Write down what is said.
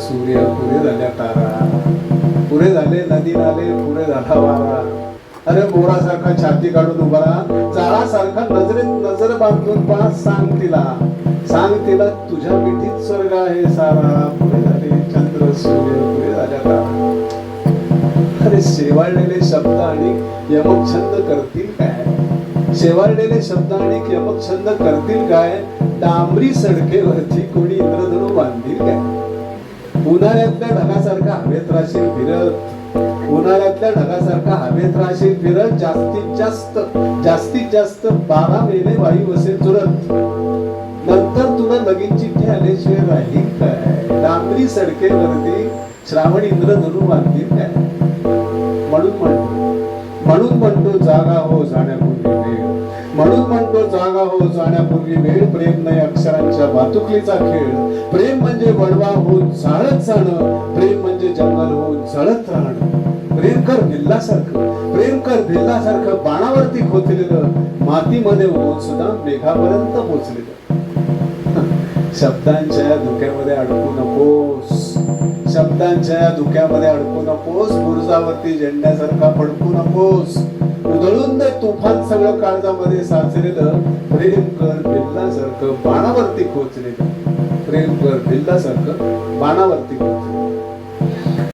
सूर्य, पुरे झाल्या तारा, पुरे झाले नदी नाले, पुरे झाला वारा. अरे मोरासारखा छाती काढून उभा राहा, जाळासारखा नजरेत नजर बांधून पहा. सांग तिला तुझ्या मिठीत स्वर्ग आहे सारा. पुरे झाले चंद्र सूर्य, पुरे झाल्या तारा. अरे शेवाळलेले शब्द आणि यमक छंद करतील काय? शेवाळलेले शब्द आणि यमक छंद करतील काय? डांबरी सडकेवरती कोणी इंद्रधनु बांधतील काय? उन्हाळ्यातल्या ढगासारखा हवेत राशील फिरत, उन्हाळ्यातल्या ढगासारखा हवेत राशील फिरत. जास्तीत जास्त 12 महिने वायू असेल चुरत. नंतर तुला लगीन चिठ्ठी आल्याशिवाय राहील काय? डांबरी सडकेवरती श्रावण इंद्रधनु बांधतील काय? म्हणून म्हणतो जागा हो जाण्यापूर्वी वेळ. म्हणून म्हणतो जागा हो जाण्यापूर्वी वेळ. प्रेम नाही अक्षरांच्या वातुकलीचा खेळ. प्रेम म्हणजे वडवा होऊन चाळत जाणं. प्रेम म्हणजे जंगल होऊन जळत राहणं. प्रेम कर भिल्लासारखं बाणावरती खोचलेलं, मातीमध्ये होऊन सुद्धा मेघापर्यंत पोचलेलं. शब्दांच्या धुक्यामध्ये अडकू नकोस, शब्दांच्या धुक्यामध्ये अडकू नकोस. बुरजावरती झेंड्यासारखा फडकू नकोस. उधळून दे तुफान सगळं काळजामध्ये साचलेलं. प्रेम कर भिल्लासारखं बाणावरती खोचलेलं. प्रेम कर भिल्लासारखं बाणावरती खोचलेलं.